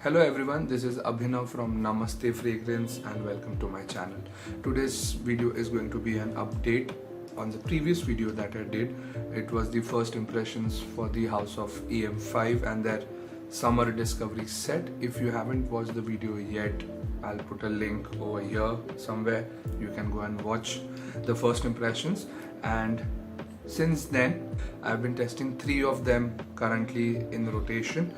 Hello everyone, this is Abhinav from NAMASTE FRAGRANCE and welcome to my channel. Today's video is going to be an update on the previous video that I did. It was the first impressions for the House of EM5 and their summer discovery set. If you haven't watched the video yet, I'll put a link over here somewhere. You can go and watch the first impressions, and since then I've been testing 3 of them currently in rotation.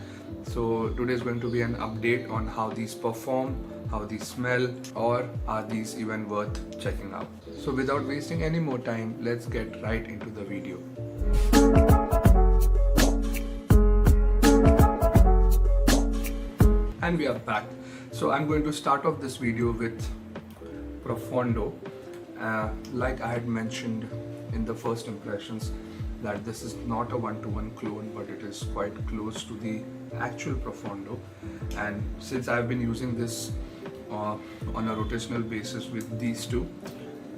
So today is going to be an update on how these perform, how these smell, or are these even worth checking out. So without wasting any more time, let's get right into the video. And we are back. So I'm going to start off this video with Profondo. Like I had mentioned in the first impressions, that this is not a one-to-one clone, but it is quite close to the actual Profondo. And since I've been using this on a rotational basis with these two,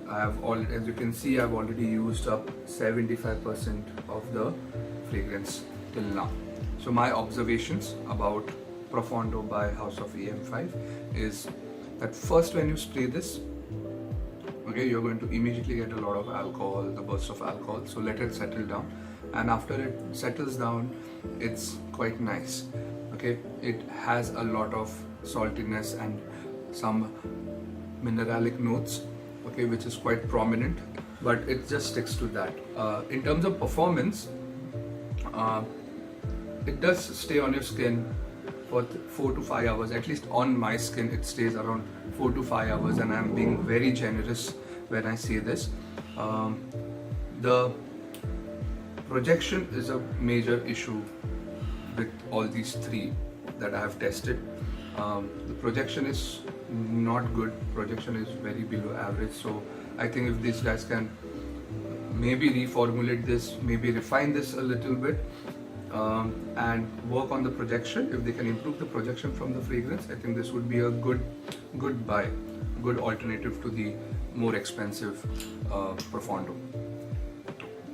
as you can see, I've already used up 75% of the fragrance till now. So my observations about Profondo by House of EM5 is that first, when you spray this, okay, you're going to immediately get a lot of alcohol, the burst of alcohol, so let it settle down. And after it settles down, it's quite nice. Okay, it has a lot of saltiness and some mineralic notes, okay, which is quite prominent, but it just sticks to that. In terms of performance, it does stay on your skin for 4 to 5 hours. At least on my skin, it stays around 4 to 5 hours, and I'm being very generous when I say this. The projection is a major issue with all these 3 that I have tested. The projection is not good. Projection is very below average. So I think if these guys can maybe reformulate this, maybe refine this a little bit, and work on the projection, if they can improve the projection from the fragrance, I think this would be a good buy, good alternative to the more expensive Profondo.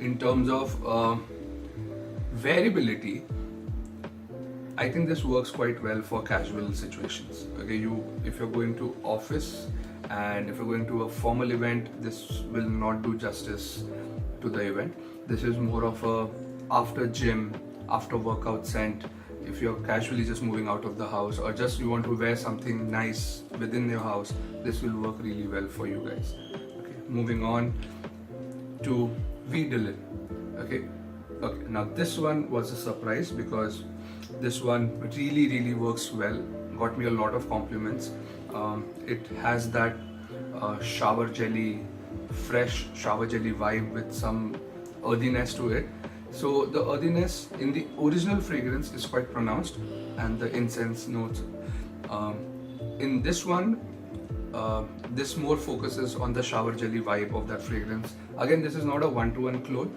In terms of variability, I think this works quite well for casual situations. Okay, if you're going to office and if you're going to a formal event, this will not do justice to the event. This is more of a after gym, after workout scent. If you're casually just moving out of the house, or just you want to wear something nice within your house, this will work really well for you guys. Okay, moving on to Vidalin. Okay, now this one was a surprise because this one really works well. Got me a lot of compliments. It has that shower jelly, fresh shower jelly vibe with some earthiness to it. So the earthiness in the original fragrance is quite pronounced, and the incense notes. In this one, this more focuses on the shower jelly vibe of that fragrance. Again, this is not a one-to-one clone.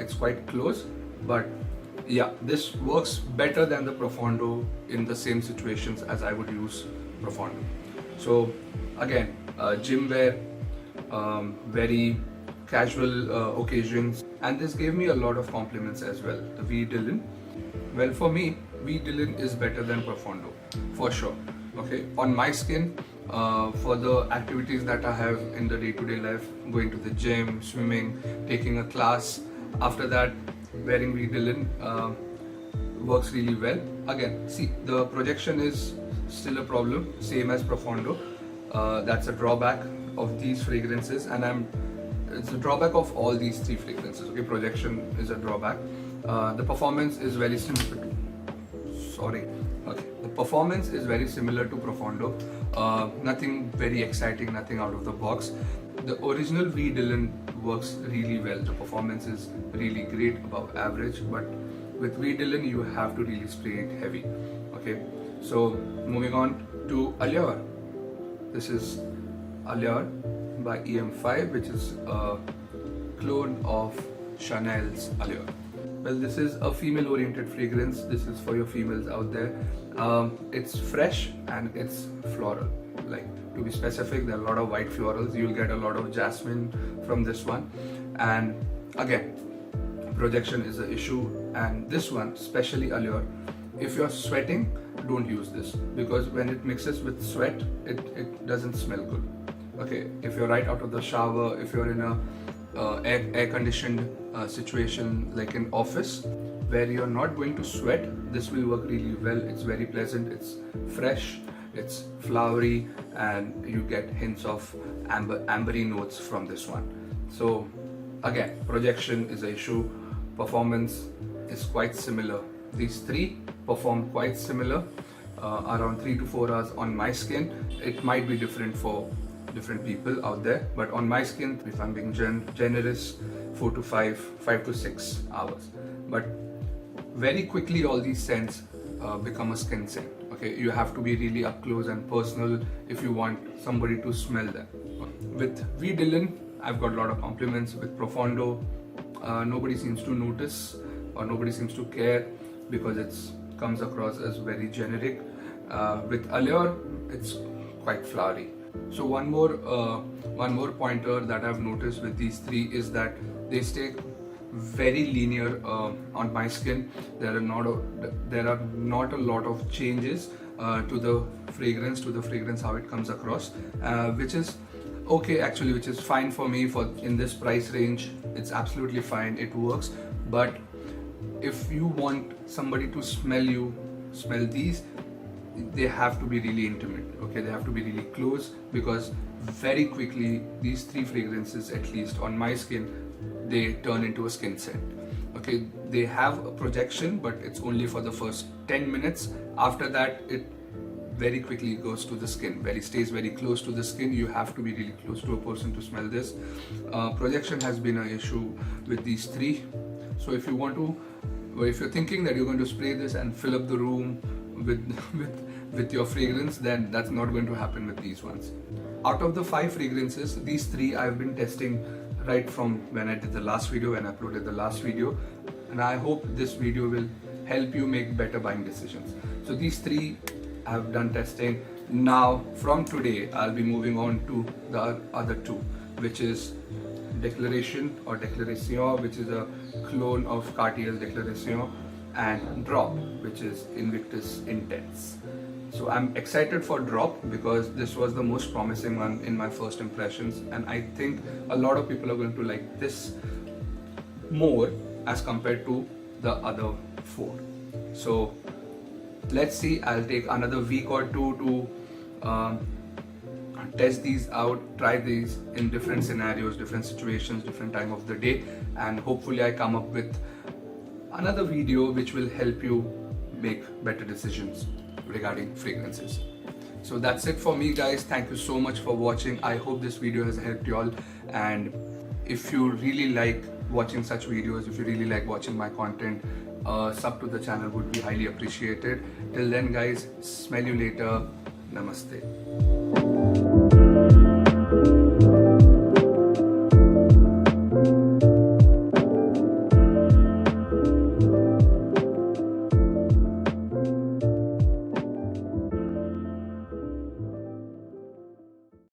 It's quite close, but yeah, this works better than the Profondo in the same situations as I would use Profondo. So again, gym wear, very casual occasions, and this gave me a lot of compliments as well. The Vidalin, well, for me, Vidalin is better than Profondo for sure. Okay, on my skin, for the activities that I have in the day-to-day life, going to the gym, swimming, taking a class, after that wearing Vidalin works really well. Again, see, the projection is still a problem, same as Profondo. That's a drawback of these fragrances, and it's a drawback of all these 3 fragrances. Okay, projection is a drawback. The performance is very similar. The performance is very similar to Profondo. Nothing very exciting, nothing out of the box. The original Vidalin works really well. The performance is really great, above average. But with Vidalin, you have to really spray it heavy. Okay, so moving on to Allure. This is Allure by EM5, which is a clone of Chanel's Allure. Well, this is a female-oriented fragrance. This is for your females out there. It's fresh and it's floral. Like, to be specific, there are a lot of white florals. You'll get a lot of jasmine from this one. And again, projection is an issue, and this one, especially Allure, If you're sweating, don't use this, because when it mixes with sweat, it doesn't smell good. Okay, if you're right out of the shower, if you're in a air conditioned situation like an office where you're not going to sweat, this will work really well. It's very pleasant, it's fresh, it's flowery, and you get hints of ambery notes from this one. So again, projection is an issue, performance is quite similar. These three perform quite similar, around 3 to 4 hours on my skin. It might be different for different people out there, but on my skin, if I'm being generous, 4 to 5 to 6 hours. But very quickly all these scents become a skin scent. Okay, you have to be really up close and personal if you want somebody to smell them. With V. Dillon, I've got a lot of compliments. With Profondo, nobody seems to notice or nobody seems to care because it comes across as very generic. With Allure, it's quite flowery. So one more pointer that I've noticed with these three is that they stay very linear on my skin. There are not a lot of changes to the fragrance how it comes across, which is okay actually, which is fine for me. For in this price range, it's absolutely fine, it works. But if you want somebody to smell these, they have to be really intimate. Okay, they have to be really close, because very quickly these three fragrances, at least on my skin, they turn into a skin scent. Okay, they have a projection, but it's only for the first 10 minutes. After that, it very quickly goes to the skin, stays very close to the skin. You have to be really close to a person to smell this. Projection has been an issue with these three. So if you're thinking that you're going to spray this and fill up the room with your fragrance, then that's not going to happen with these ones. Out of the 5 fragrances, these 3 I've been testing right from when I did the last video, when I uploaded the last video, and I hope this video will help you make better buying decisions. So these 3 I've done testing. Now from today I'll be moving on to the other 2, which is Declaration or Declaration, which is a clone of Cartier's Declaration, and Drop, which is Invictus Intense. So I'm excited for Drop because this was the most promising one in my first impressions, and I think a lot of people are going to like this more as compared to the other 4. So let's see, I'll take another week or 2 to test these out, try these in different scenarios, different situations, different time of the day, and hopefully I come up with another video which will help you make better decisions regarding fragrances. So that's it for me, guys. Thank you so much for watching. I hope this video has helped you all, and if you really like watching such videos, if you really like watching my content, sub to the channel would be highly appreciated. Till then, guys, smell you later. Namaste.